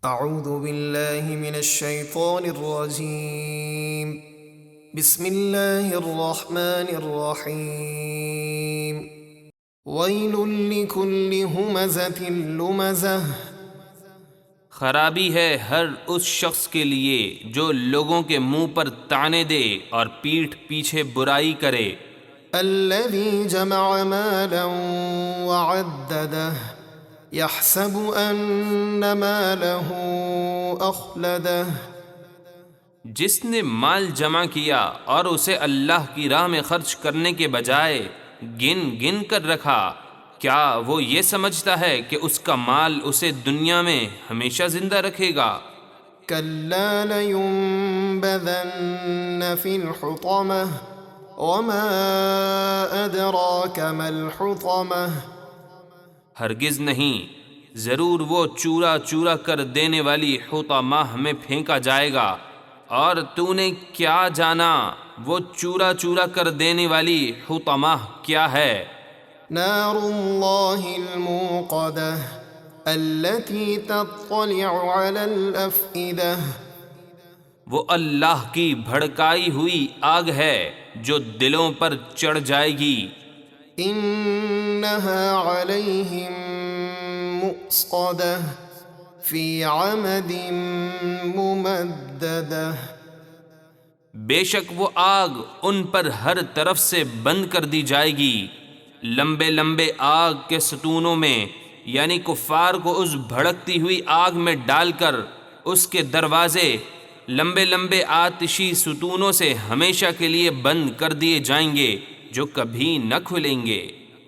اعوذ باللہ من الشیطان الرجیم بسم اللہ الرحمن الرحیم ویل لکل ہمزۃ لمزہ، خرابی ہے ہر اس شخص کے لیے جو لوگوں کے منہ پر طعنے دے اور پیٹھ پیچھے برائی کرے۔ الذی جمع مالا وعددہ یحسب ان مالہ اخلدہ، جس نے مال جمع کیا اور اسے اللہ کی راہ میں خرچ کرنے کے بجائے گن گن کر رکھا، کیا وہ یہ سمجھتا ہے کہ اس کا مال اسے دنیا میں ہمیشہ زندہ رکھے گا؟ کلا لینبذن فی الحطمہ وما ادراک ما الحطمہ، ہرگز نہیں، ضرور وہ چورا چورا کر دینے والی حطمہ میں پھینکا جائے گا، اور تو نے کیا جانا وہ چورا چورا کر دینے والی حطمہ کیا ہے؟ نار اللہ الموقدہ التي تطلع على الافئدہ، وہ اللہ کی بھڑکائی ہوئی آگ ہے جو دلوں پر چڑھ جائے گی۔ انہا علیہم مؤصدہ فی عمد ممددہ، بے شک وہ آگ ان پر ہر طرف سے بند کر دی جائے گی، لمبے لمبے آگ کے ستونوں میں، یعنی کفار کو اس بھڑکتی ہوئی آگ میں ڈال کر اس کے دروازے لمبے لمبے آتشی ستونوں سے ہمیشہ کے لیے بند کر دیے جائیں گے جو کبھی نہ کھلیں گے۔